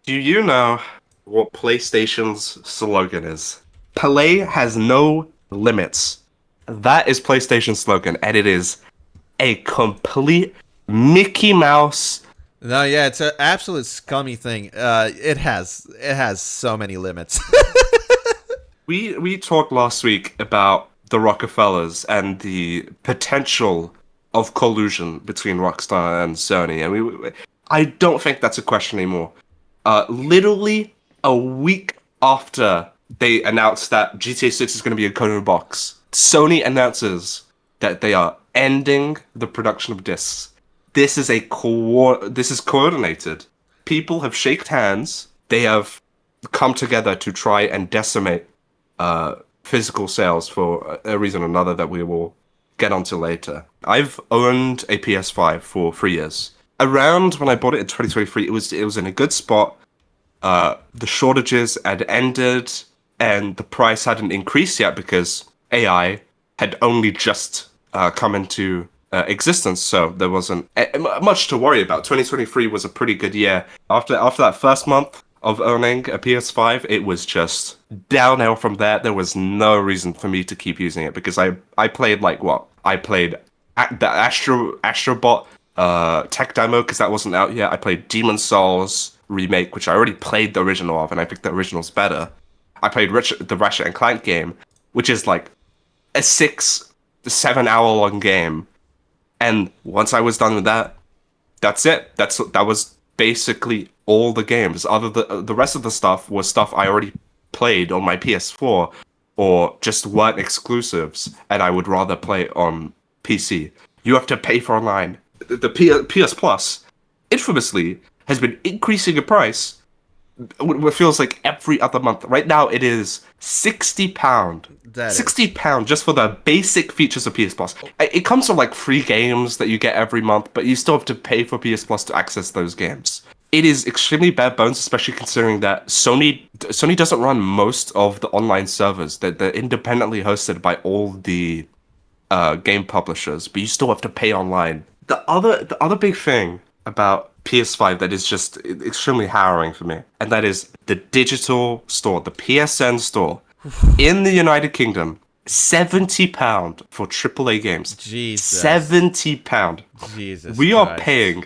Do you know what PlayStation's slogan is? Play has no limits. That is PlayStation's slogan, and it is a complete Mickey Mouse. No, yeah, it's an absolute scummy thing. It has so many limits. We talked last week about the Rockefellers and the potential of collusion between Rockstar and Sony, and I don't think that's a question anymore. Literally a week after they announced that GTA 6 is going to be a code box, Sony announces that they are ending the production of discs. This is coordinated. People have shaked hands. They have come together to try and decimate physical sales for a reason or another that we will get onto later. I've owned a PS5 for 3 years. Around when I bought it in 2023, it was in a good spot. The shortages had ended, and the price hadn't increased yet because AI had only just come into existence, so there wasn't much to worry about. 2023 was a pretty good year. After that first month of owning a PS5, it was just downhill from there. There was no reason for me to keep using it because I played like what? I played the Astrobot tech demo because that wasn't out yet. I played Demon Souls remake, which I already played the original of, and I think the original's better. I played the Ratchet and Clank game, which is like a 6 to 7 hour long game. And once I was done with that, that's it. That was basically all the games. The rest of the stuff was stuff I already played on my PS4 or just weren't exclusives, and I would rather play on PC. You have to pay for online. The PS Plus, infamously, has been increasing in price. What feels like every other month. Right now, it is £60. That is £60 just for the basic features of PS Plus. It comes with like free games that you get every month, but you still have to pay for PS Plus to access those games. It is extremely bare bones, especially considering that Sony doesn't run most of the online servers. They're independently hosted by all the game publishers, but you still have to pay online. The other big thing about PS5 that is just extremely harrowing for me, and that is the digital store, the PSN store in the United Kingdom. £70 for AAA games. Jesus. £70. Jesus We are Christ. paying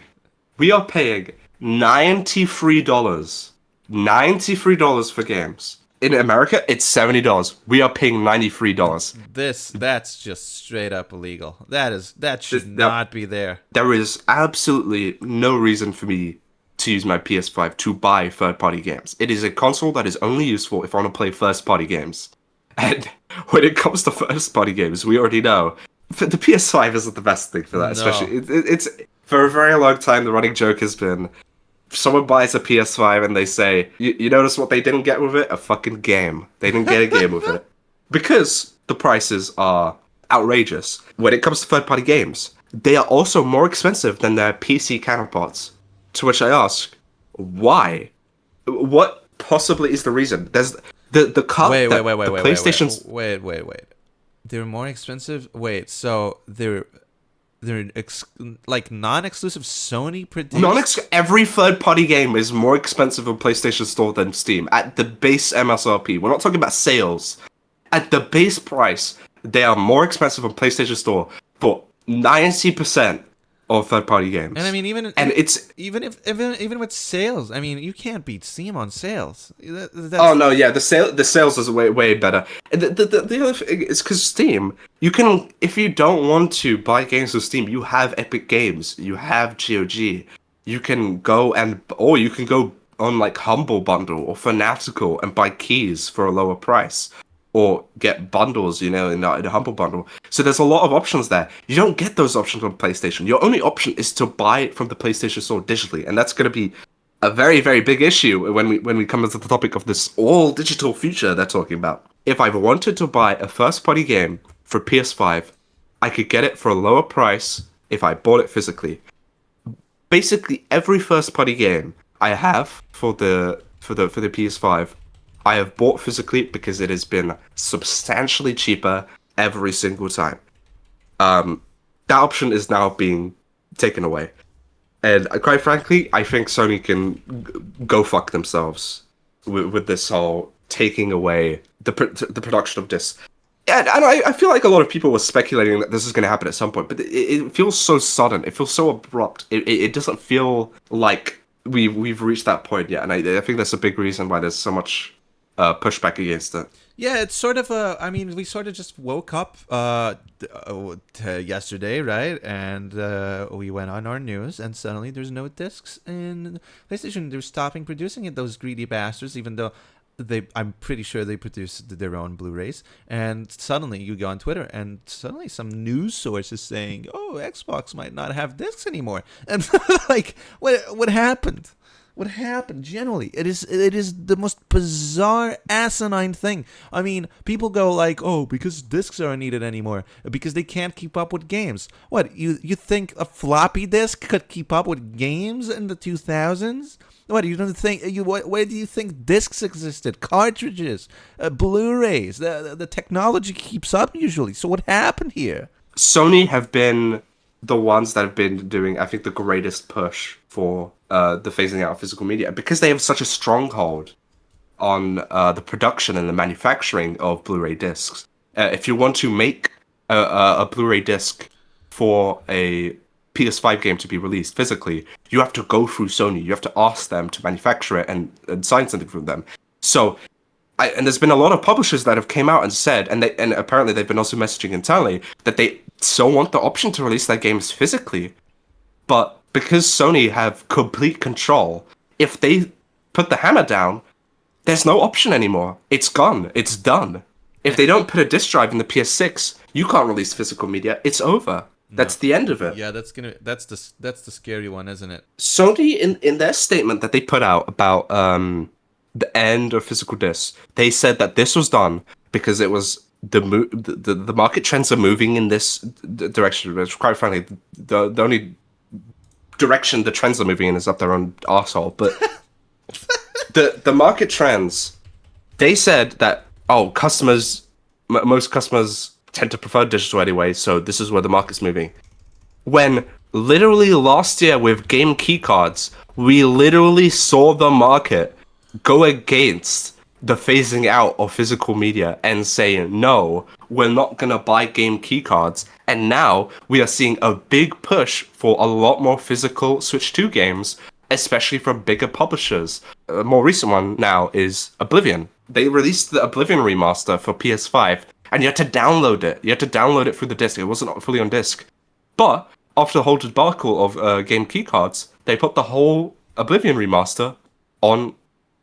we are paying $93. $93 for games. In America, it's $70. We are paying $93. That's just straight up illegal. That should not be there. There is absolutely no reason for me to use my PS5 to buy third-party games. It is a console that is only useful if I want to play first-party games. And when it comes to first-party games, we already know the PS5 isn't the best thing for that. No. Especially, it's for a very long time the running joke has been, if someone buys a PS5 and they say, you notice what they didn't get with it? A fucking game. They didn't get a game with it. Because the prices are outrageous. When it comes to third-party games, they are also more expensive than their PC counterparts. To which I ask, why? What possibly is the reason? There's the cut. Wait, that wait, wait, the wait, PlayStation's wait. They're more expensive. Wait, so they're like non-exclusive Sony produced. every third-party game is more expensive on PlayStation Store than Steam at the base MSRP. We're not talking about sales. At the base price, they are more expensive on PlayStation Store for 90% of third-party games. And I mean, even with sales, I mean, you can't beat Steam on sales. Oh no, yeah, the sales is way better. And the other thing is because Steam, you can, if you don't want to buy games with Steam, you have Epic Games, you have GOG, you can go on like Humble Bundle or Fanatical and buy keys for a lower price. Or get bundles, in a Humble Bundle. So there's a lot of options there. You don't get those options on PlayStation. Your only option is to buy it from the PlayStation Store digitally, and that's going to be a very, very big issue when we come into the topic of this all digital future they're talking about. If I wanted to buy a first-party game for PS5, I could get it for a lower price if I bought it physically. Basically, every first-party game I have for the PS5. I have bought physically because it has been substantially cheaper every single time. That option is now being taken away. And quite frankly, I think Sony can go fuck themselves with this whole taking away the production of discs. And I feel like a lot of people were speculating that this is going to happen at some point, but it feels so sudden. It feels so abrupt. It doesn't feel like we've reached that point yet, and I think that's a big reason why there's so much pushback against it. Yeah, it's sort of a. I mean, we sort of just woke up yesterday, right? And we went on our news, and suddenly there's no discs in PlayStation. They're stopping producing it. Those greedy bastards. Even though I'm pretty sure they produce their own Blu-rays. And suddenly you go on Twitter, and suddenly some news source is saying, "Oh, Xbox might not have discs anymore." And like, what happened? What happened? Generally, it is the most bizarre, asinine thing. I mean, people go like, "Oh, because discs aren't needed anymore, because they can't keep up with games." What, you think a floppy disk could keep up with games in the 2000s? What, you don't think where do you think discs existed? Cartridges, Blu-rays. The technology keeps up usually. So what happened here? Sony have been the ones that have been doing, I think, the greatest push for the phasing out of physical media because they have such a stronghold on the production and the manufacturing of Blu-ray discs. If you want to make a Blu-ray disc for a PS5 game to be released physically, you have to go through Sony. You have to ask them to manufacture it and sign something from them. So, and there's been a lot of publishers that have came out and said, and apparently they've been also messaging internally that they still want the option to release their games physically, but because Sony have complete control, if they put the hammer down, there's no option anymore. It's gone. It's done. If they don't put a disc drive in the PS6, you can't release physical media. It's over. That's the end of it. Yeah, that's the scary one, isn't it? Sony, in their statement that they put out about the end of physical discs, they said that this was done because it was the market trends are moving in this direction. Which, quite frankly, the only direction the trends are moving in is up their own arsehole. But the market trends, they said that most customers tend to prefer digital anyway, so this is where the market's moving. When literally last year with game keycards, we literally saw the market go against the phasing out of physical media and say, no, we're not going to buy game keycards. And now we are seeing a big push for a lot more physical Switch 2 games, especially from bigger publishers. A more recent one now is Oblivion. They released the Oblivion remaster for PS5, and you had to download it. You had to download it through the disc. It wasn't fully on disc. But after the whole debacle of game keycards, they put the whole Oblivion remaster on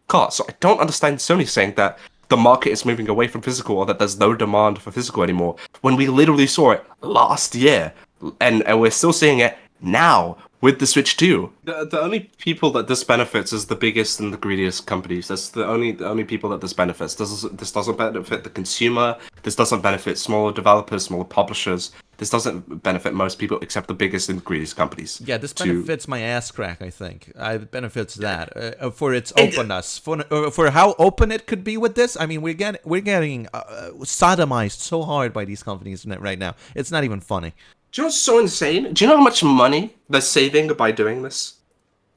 cards. So I don't understand Sony saying that the market is moving away from physical or that there's no demand for physical anymore when we literally saw it last year. And we're still seeing it now with the Switch 2. The only people that this benefits is the biggest and the greediest companies. That's the only people that this benefits. This doesn't benefit the consumer. This doesn't benefit smaller developers, smaller publishers. This doesn't benefit most people except the biggest and greediest companies. Yeah, this benefits my ass crack, I think. It benefits that for its openness, for how open it could be with this. I mean, we're getting sodomized so hard by these companies right now. It's not even funny. Do you know what's so insane? Do you know how much money they're saving by doing this?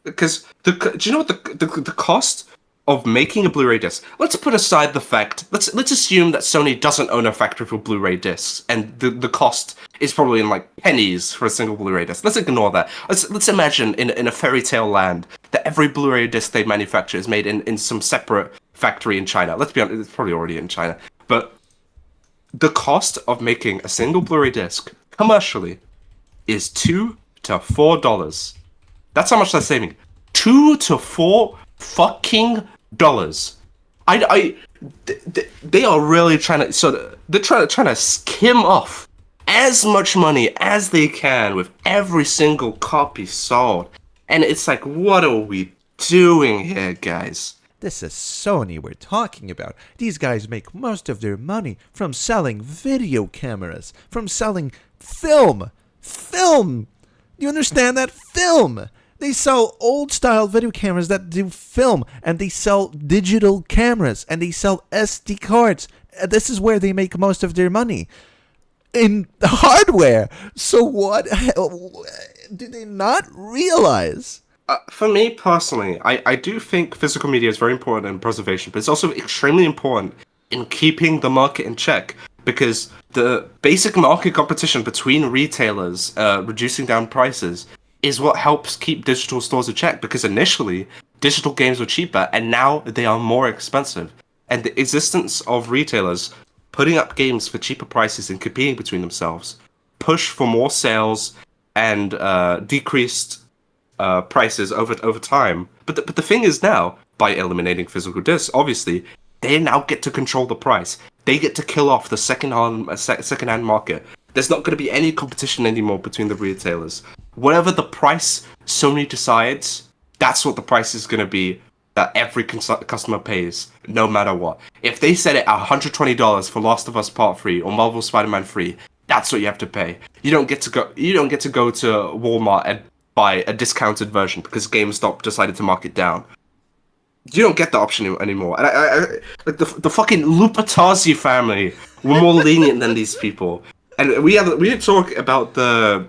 Because do you know what the cost of making a Blu-ray disc? Let's put aside the fact. Let's assume that Sony doesn't own a factory for Blu-ray discs, and the cost is probably in like pennies for a single Blu-ray disc. Let's ignore that. Let's imagine in a fairy tale land that every Blu-ray disc they manufacture is made in some separate factory in China. Let's be honest, it's probably already in China. But the cost of making a single Blu-ray disc commercially is $2 to $4. That's how much they're saving. $2 to $4 fucking dollars. They are really trying to. So they're trying to skim off as much money as they can with every single copy sold. And it's like, what are we doing here, guys? This is Sony we're talking about. These guys make most of their money from selling video cameras, from selling film. Film! You understand that? Film! They sell old-style video cameras that do film, and they sell digital cameras, and they sell SD cards. This is where they make most of their money. in hardware. So what do they not realize? For me personally, I do think physical media is very important in preservation, but it's also extremely important in keeping the market in check because the basic market competition between retailers, reducing down prices, is what helps keep digital stores in check. Because initially, digital games were cheaper, and now they are more expensive. And the existence of retailers putting up games for cheaper prices and competing between themselves push for more sales and decreased prices over time. But the thing is now, by eliminating physical discs, obviously they now get to control the price. They get to kill off the second hand market. There's not going to be any competition anymore between the retailers. Whatever the price Sony decides, that's what the price is going to be that every customer pays, no matter what. If they set it at $120 for Last of Us Part 3 or Marvel Spider-Man 3, that's what you have to pay. You don't get to go. You don't get to go to Walmart and buy a discounted version because GameStop decided to mark it down. You don't get the option anymore. And like the fucking Lupatazzi family were more lenient than these people. And we had talk about the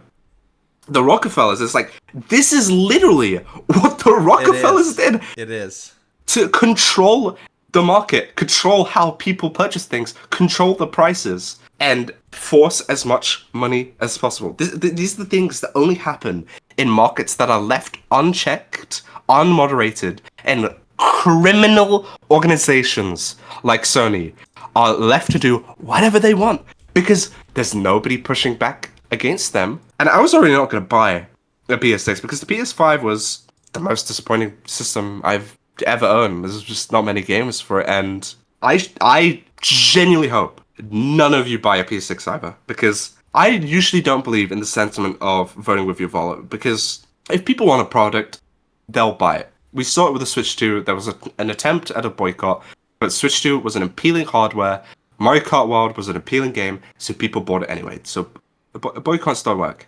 Rockefellers. It's like this is literally what the Rockefellers did It is. to control the market, control how people purchase things, control the prices, and force as much money as possible. These are the things that only happen in markets that are left unchecked, unmoderated, and criminal organizations like Sony are left to do whatever they want because there's nobody pushing back against them. And I was already not going to buy a PS6 because the PS5 was the most disappointing system I've ever owned. There's just not many games for it, and I genuinely hope none of you buy a PS6 either, because I usually don't believe in the sentiment of voting with your wallet, because if people want a product, they'll buy it. We saw it with the Switch 2. There was an attempt at a boycott, but Switch 2 was an appealing hardware. Mario Kart World was an appealing game, so people bought it anyway. So boycotts don't work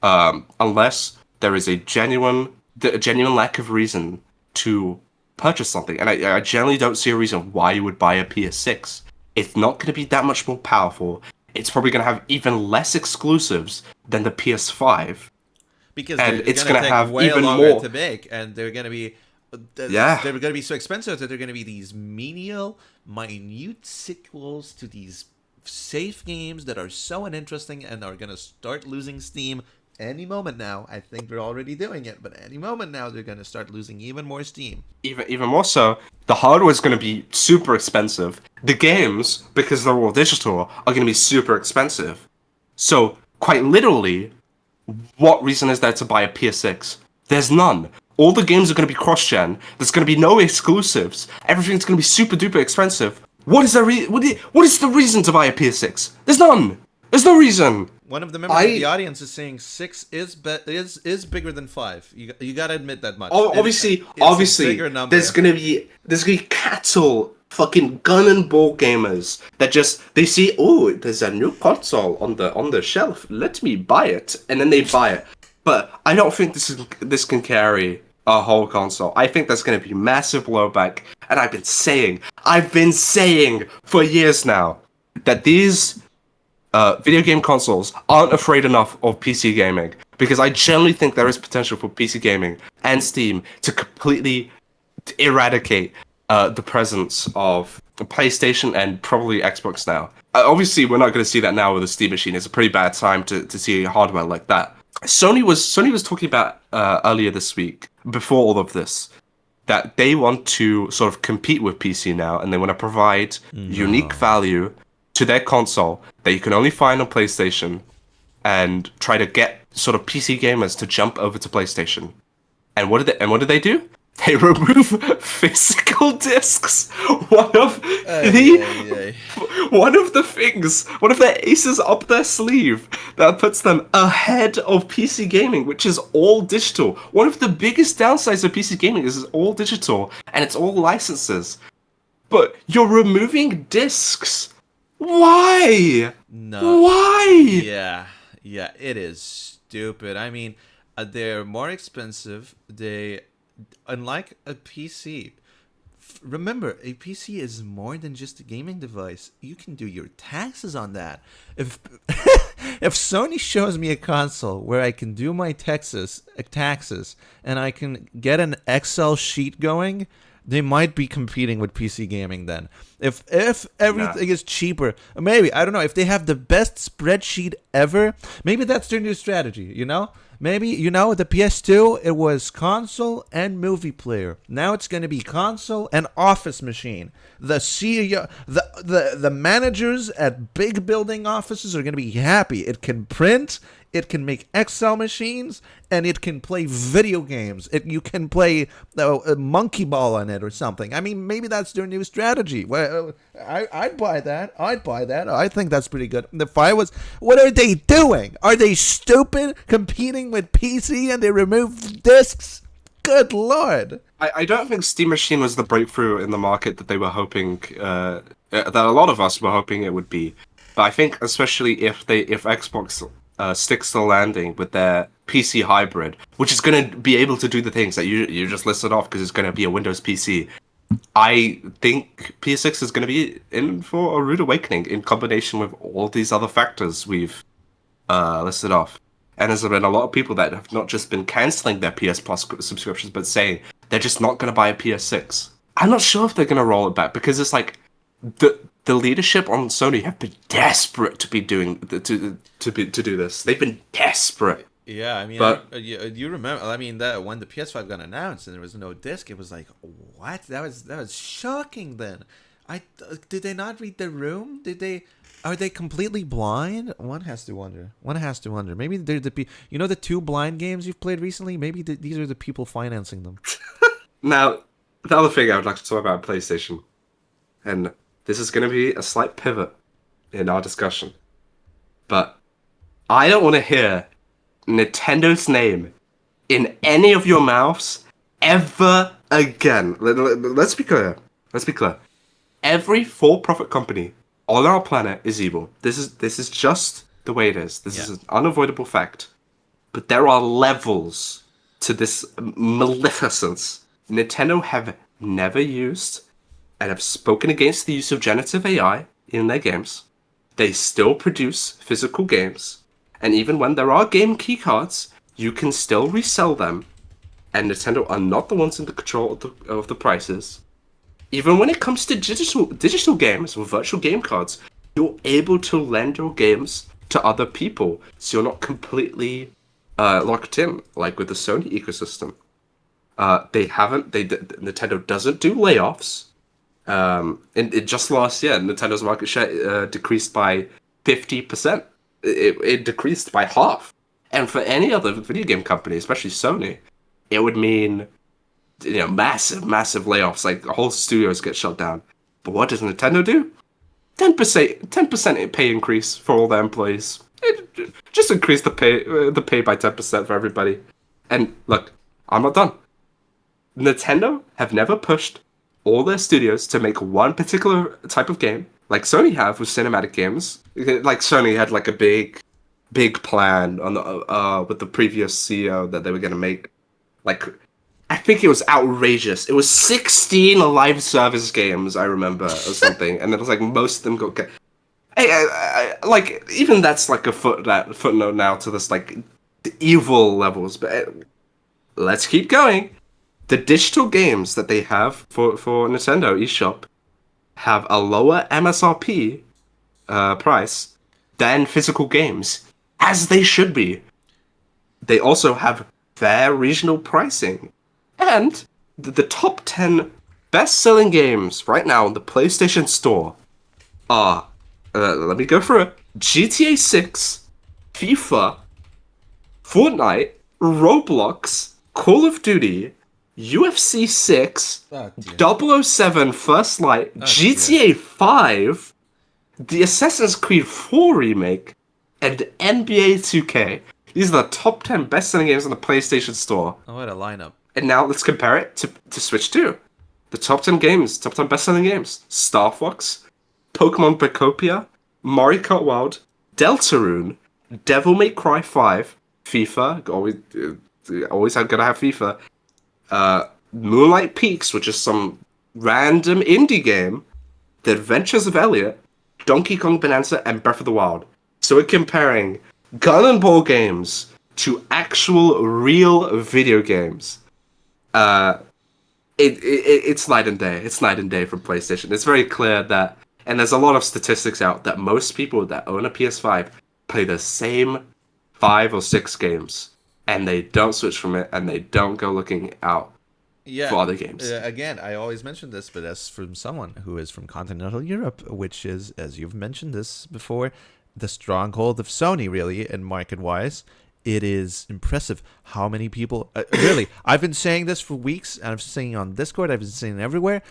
unless there is a genuine lack of reason to purchase something. And I generally don't see a reason why you would buy a PS6. It's not going to be that much more powerful. It's probably going to have even less exclusives than the PS5. Because And it's it's going to gonna take have way even longer more. to make, and they're going to be Yeah. they're going to be so expensive that they're going to be these menial, minute sequels to these safe games that are so uninteresting and are going to start losing steam any moment now. I think they're already doing it, but any moment now they're going to start losing even more steam. Even more so, the hardware is going to be super expensive. The games, because they're all digital, are going to be super expensive. So, quite literally, what reason is there to buy a PS6? There's none. All the games are going to be cross-gen. There's going to be no exclusives. Everything's going to be super duper expensive. What is the reason to buy a PS6? There's none. There's no reason. One of the members of the audience is saying 6 is bigger than 5. You got to admit that much. Obviously, It's a bigger number. there's gonna be cattle, fucking gun and ball gamers that just they see, oh, there's a new console on the shelf. Let me buy it, and then they buy it. But I don't think this can carry a whole console. I think there's gonna be massive blowback, and I've been saying for years now that these video game consoles aren't afraid enough of PC gaming, because I generally think there is potential for PC gaming and Steam to completely eradicate the presence of PlayStation and probably Xbox now. Obviously, we're not going to see that now with a Steam machine. It's a pretty bad time to see hardware like that. Sony was talking about earlier this week, before all of this, that they want to sort of compete with PC now, and they want to provide unique value to their console that you can only find on PlayStation, and try to get sort of PC gamers to jump over to PlayStation. And what did they do? They remove physical discs. One of the aces up their sleeve that puts them ahead of PC gaming, which is all digital. One of the biggest downsides of PC gaming is it's all digital and it's all licenses. But you're removing discs. Why? No. Why? Yeah, it is stupid. I mean, they're more expensive. Unlike a PC, Remember, a PC is more than just a gaming device. You can do your taxes on that. If if Sony shows me a console where I can do my taxes and I can get an Excel sheet going, they might be competing with PC gaming then. If everything is cheaper, maybe, I don't know, if they have the best spreadsheet ever, maybe that's their new strategy, you know? Maybe, the PS2, it was console and movie player. Now it's going to be console and office machine. The CEO, the managers at big building offices are going to be happy. It can print, it can make Excel machines, and it can play video games. You can play a monkey ball on it or something. I mean, maybe that's their new strategy. Well, I'd buy that. I think that's pretty good. If I was, what are they doing? Are they stupid? Competing with PC and they remove discs? Good lord. I don't think Steam Machine was the breakthrough in the market that they were hoping, that a lot of us were hoping it would be. But I think especially if Xbox sticks to the landing with their PC hybrid, which is going to be able to do the things that you just listed off because it's going to be a Windows PC. I think PS6 is going to be in for a rude awakening in combination with all these other factors we've listed off. And there's been a lot of people that have not just been canceling their PS Plus subscriptions, but saying they're just not going to buy a PS6. I'm not sure if they're going to roll it back because it's like the leadership on Sony have been desperate to be doing to do this. They've been desperate. Yeah, I mean, but you remember? I mean, that when the PS5 got announced and there was no disc, it was like, what? That was shocking. Then, did they not read the room? Are they completely blind? One has to wonder. Maybe they're the the two blind games you've played recently. Maybe these are the people financing them. Now, the other thing I would like to talk about PlayStation, and this is going to be a slight pivot in our discussion, but I don't want to hear Nintendo's name in any of your mouths ever again. Let's be clear. Every for-profit company on our planet is evil. This is just the way it is. This is an unavoidable fact. But there are levels to this maleficence. Nintendo have never used and have spoken against the use of generative AI in their games. They still produce physical games. And even when there are game keycards, you can still resell them. And Nintendo are not the ones in the control of the prices. Even when it comes to digital games or virtual game cards, you're able to lend your games to other people. So you're not completely locked in, like with the Sony ecosystem. Nintendo doesn't do layoffs. Just last year, Nintendo's market share decreased by 50%. It decreased by half. And for any other video game company, especially Sony, it would mean massive layoffs. Like whole studios get shut down. But what does Nintendo do? 10% pay increase for all their employees. Just increase the pay by 10% for everybody. And look, I'm not done. Nintendo have never pushed all their studios to make one particular type of game, like Sony have with cinematic games. Like Sony had like a big plan on the with the previous CEO that they were gonna make. Like, I think it was outrageous. It was 16 live service games, I remember, or something, and it was like most of them got. Like even that's like a footnote now to this like evil levels. But let's keep going. The digital games that they have for Nintendo eShop have a lower MSRP price than physical games, as they should be. They also have fair regional pricing. And the top 10 best-selling games right now on the PlayStation Store are, let me go through it, GTA 6, FIFA, Fortnite, Roblox, Call of Duty, UFC 6, 007 First Light, GTA 5, the Assassin's Creed 4 remake, and NBA 2K. These are the top 10 best-selling games on the PlayStation Store. Oh, what a lineup. And now let's compare it to Switch 2. The top 10 best-selling games. Star Fox, Pokemon Bacopia, Mario Kart Wild, Deltarune, Devil May Cry 5, FIFA, always I'm gonna have FIFA, Moonlight Peaks, which is some random indie game, The Adventures of Elliot, Donkey Kong Bonanza, and Breath of the Wild. So we're comparing gun and ball games to actual real video games. Uh, it's night and day. It's night and day from PlayStation. It's very clear that, and there's a lot of statistics out that most people that own a PS5 play the same 5 or 6 games, and they don't switch from it, and they don't go looking out Yeah. for other games. Again, I always mention this, but as from someone who is from continental Europe, which is, as you've mentioned this before, the stronghold of Sony, really, and market-wise, it is impressive how many people. Really, I've been saying this for weeks, and I've been saying it on Discord. I've been saying it everywhere.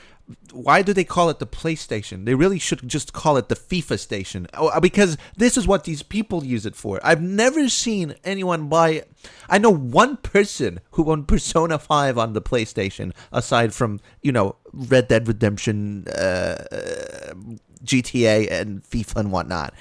Why do they call it the PlayStation? They really should just call it the FIFA station, because this is what these people use it for. I've never seen anyone buy. I know one person who owned Persona 5 on the PlayStation, aside from Red Dead Redemption, GTA, and FIFA and whatnot.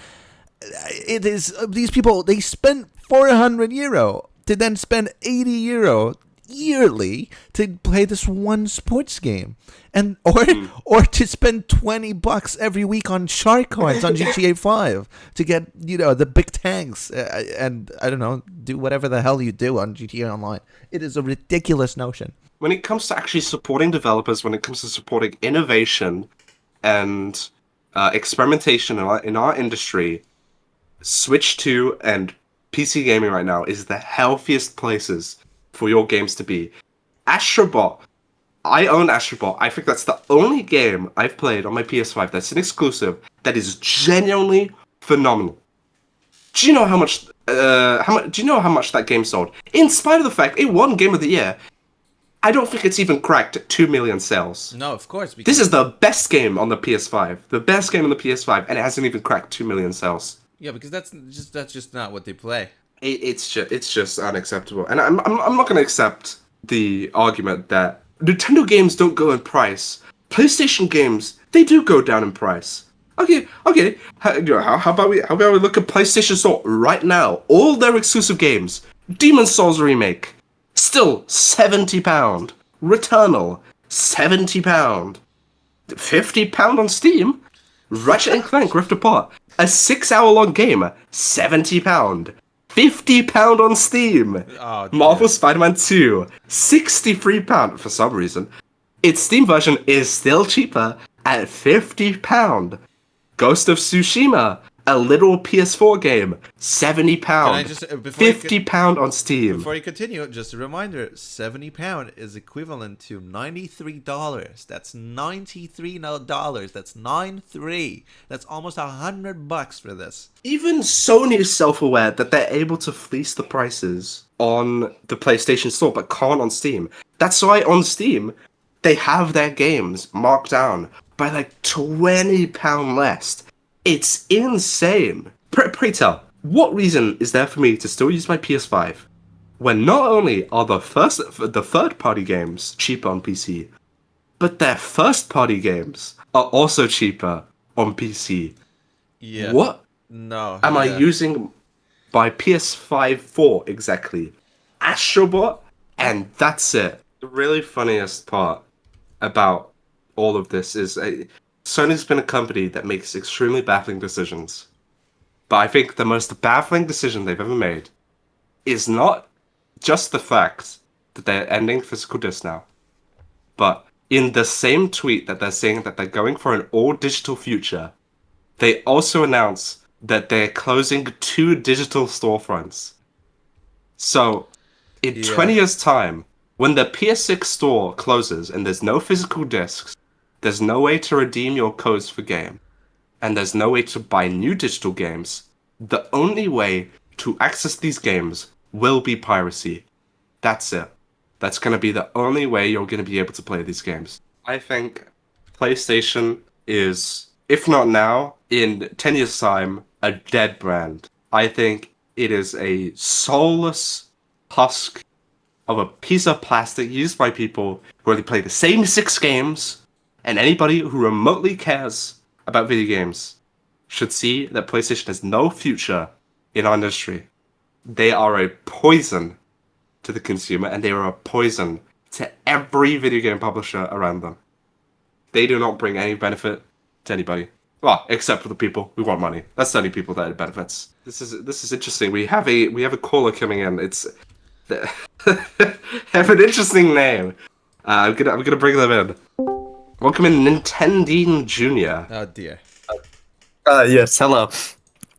It is these people. They spent €400 to then spend €80 yearly to play this one sports game, and or to spend $20 every week on shark coins on GTA 5 to get the big tanks, and I don't know, do whatever the hell you do on GTA Online. It is a ridiculous notion. When it comes to actually supporting developers, when it comes to supporting innovation and experimentation in our industry, Switch 2 and PC gaming right now is the healthiest places for your games to be. Astrobot. I own Astrobot. I think that's the only game I've played on my PS5 that's an exclusive that is genuinely phenomenal. Do you know how much? Do you know how much that game sold? In spite of the fact it won Game of the Year, I don't think it's even cracked 2 million sales. No, of course. This is the best game on the PS5. The best game on the PS5, and it hasn't even cracked 2 million sales. Yeah, because that's just not what they play. It's just unacceptable, and I'm not gonna accept the argument that Nintendo games don't go in price. PlayStation games, they do go down in price. Okay. How about we look at PlayStation Store right now? All their exclusive games, Demon's Souls remake, still £70. Returnal, £70. £50 on Steam. Ratchet and Clank Rift Apart, a 6-hour-long game, £70. £50 on Steam. Oh, Marvel Spider-Man 2, £63 for some reason. Its Steam version is still cheaper at £50. Ghost of Tsushima, a literal PS4 game, £70. Can I just, £50 on Steam. Before you continue, just a reminder: £70 is equivalent to $93. That's $93. That's 93. That's almost $100 for this. Even Sony is self-aware that they're able to fleece the prices on the PlayStation Store, but can't on Steam. That's why on Steam, they have their games marked down by like £20 less. It's insane. Pray tell, what reason is there for me to still use my PS5 when not only are the third-party games cheaper on PC, but their first-party games are also cheaper on PC? Yeah. What No. am I using my PS5 for exactly? Astrobot, and that's it. The really funniest part about all of this is Sony's been a company that makes extremely baffling decisions. But I think the most baffling decision they've ever made is not just the fact that they're ending physical discs now, but in the same tweet that they're saying that they're going for an all-digital future, they also announce that they're closing 2 digital storefronts. So, in 20 years' time, when the PS6 store closes and there's no physical discs, there's no way to redeem your codes for game, and there's no way to buy new digital games, the only way to access these games will be piracy. That's it. That's going to be the only way you're going to be able to play these games. I think PlayStation is, if not now, in 10 years' time, a dead brand. I think it is a soulless husk of a piece of plastic used by people who only play the same 6 games, and anybody who remotely cares about video games should see that PlayStation has no future in our industry. They are a poison to the consumer, and they are a poison to every video game publisher around them. they do not bring any benefit to anybody. Well, except for the people who want money. That's the only people that it benefits. This is interesting. We have a caller coming in. It's have an interesting name. I'm gonna bring them in. Welcome in, Nintendine Jr. Oh dear. Yes, hello.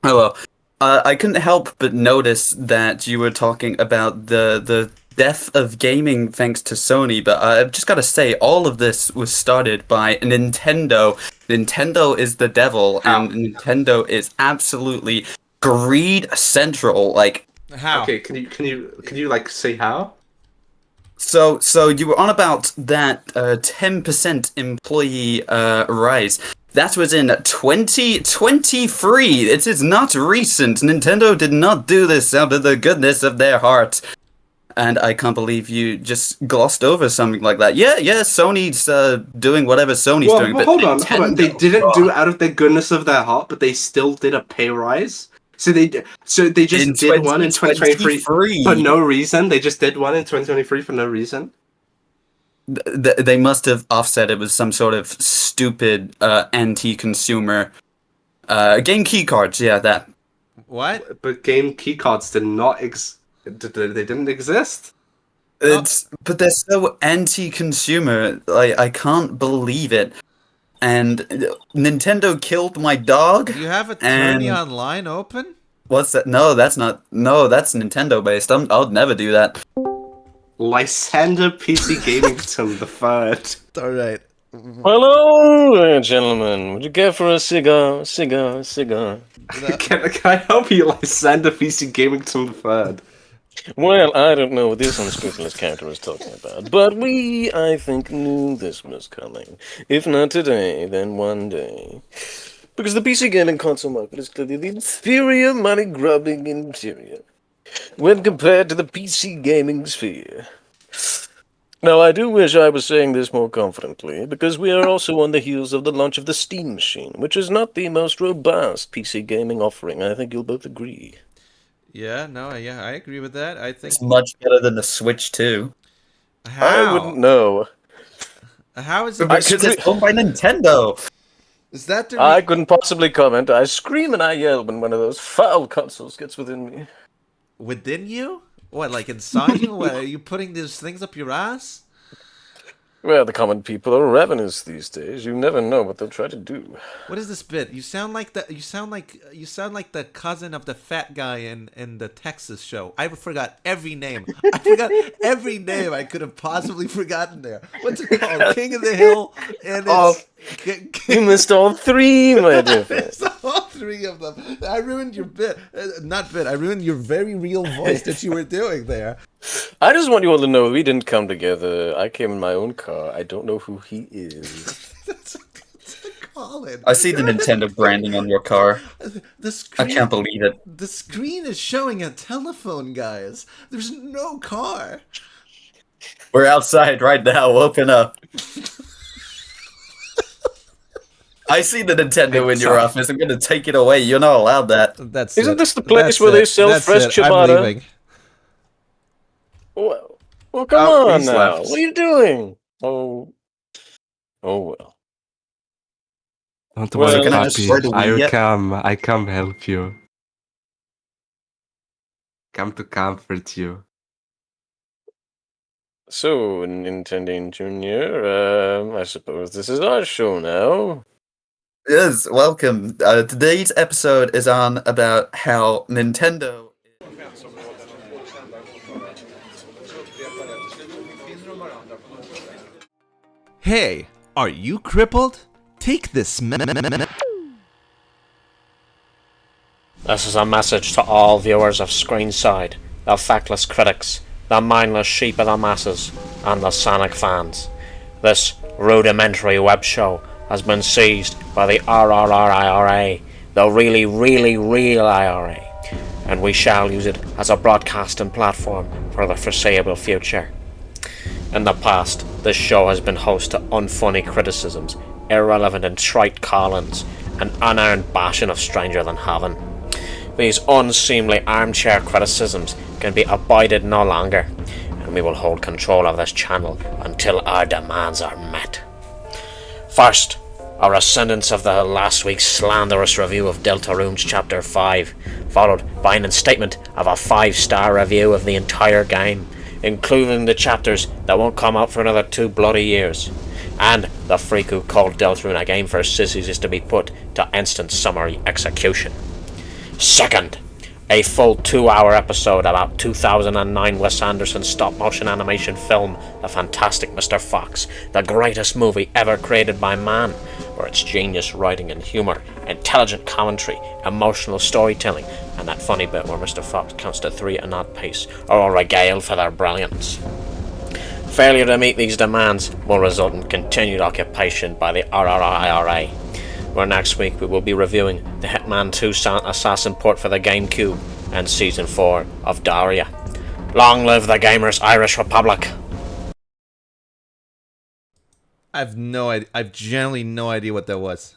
Hello. I couldn't help but notice that you were talking about the death of gaming thanks to Sony, but I've just got to say, all of this was started by Nintendo. Nintendo is the devil, and Nintendo is absolutely greed central. Like, How? Okay, can you like say how? so you were on about that 10% employee rise. That was in 2023. It is not recent. Nintendo did not do this out of the goodness of their heart. And I can't believe you just glossed over something like that. Yeah, Sony's doing whatever Sony's doing. Well, But hold on. They Nintendo- didn't do it out of the goodness of their heart, but they still did a pay rise. So they just In did one in 2023 for 2023. no reason. They just did one in 2023 for no reason. They must have offset it with some sort of stupid anti-consumer game key cards. Yeah, that. What? But game keycards did not they didn't exist. But they're so anti-consumer. Like, I can't believe it. And Nintendo killed my dog. Do you have Attorney and Online open? what's that? No, that's not. No, that's Nintendo based. I'll never do that. Lysander PC Gamington the Third. All right. Hello there, gentlemen. Would you care for a cigar? Cigar. Can I help you, Lysander PC Gamington the Third? Well, I don't know what this unscrupulous character is talking about, but we, I think, knew this was coming. If not today, then one day. Because the PC gaming console market is clearly the inferior, money-grubbing interior when compared to the PC gaming sphere. Now, I do wish I was saying this more confidently, because we are also on the heels of the launch of the Steam Machine, which is not the most robust PC gaming offering. I think you'll both agree. Yeah, I agree with that. I think. It's much better than the Switch 2. How? I wouldn't know. How is it? Because it's owned by Nintendo. Is that the? I couldn't possibly comment. I scream and I yell when one of those foul consoles gets within me. Within you? What, like inside you? What, are you putting these things up your ass? Well, the common people are ravenous these days. You never know what they'll try to do. What is this bit? You sound like the cousin of the fat guy in the Texas show. I forgot every name. I forgot every name I could have possibly forgotten there. What's it called? King of the Hill, and it's You missed all three, my dear friend. It's all three of them. I ruined your bit. Not bit. I ruined your very real voice that you were doing there. I just want you all to know we didn't come together. I came in my own car. I don't know who he is. That's a Colin. I see the Nintendo branding on your car. The I screen. can't believe it. The screen is showing a telephone, guys. There's no car. We're outside right now. Open up. I see the Nintendo in your office. I'm going to take it away. You're not allowed that. That's Isn't it. this the place That's where they it. sell That's fresh it. I'm ciabatta? leaving. Well, come Oh, on he's now. left. What are you doing? Oh well. Don't Well, worry, can I just Papi. try to wee it? I come help you. Come to comfort you. So, Nintendine Jr., I suppose this is our show now. Yes, welcome. Today's episode is on about how Nintendo... Hey, are you crippled? Take this. This is a message to all viewers of Screenside, the feckless critics, the mindless sheep of the masses, and the Sonic fans. This rudimentary web show has been seized by the RRRIRA, the really, really real IRA, and we shall use it as a broadcasting platform for the foreseeable future. In the past, this show has been host to unfunny criticisms, irrelevant and trite call-ins, and unearned bashing of Stranger Than Heaven. These unseemly armchair criticisms can be abided no longer, and we will hold control of this channel until our demands are met. First, our ascendance of the last week's slanderous review of Deltarune's Chapter 5, followed by an instatement of a 5-star review of the entire game, including the chapters that won't come out for another 2 bloody years. And the freak who called Deltarune a game for sissies is to be put to instant summary execution. Second, a full 2-hour episode about 2009 Wes Anderson stop-motion animation film The Fantastic Mr. Fox, the greatest movie ever created by man, where its genius writing and humour, intelligent commentary, emotional storytelling, and that funny bit where Mr. Fox counts to 3 at an odd pace are all regaled for their brilliance. Failure to meet these demands will result in continued occupation by the RRIRA, where next week we will be reviewing the Hitman 2 Assassin port for the GameCube and Season 4 of Daria. Long live the Gamers Irish Republic! I've generally no idea what that was.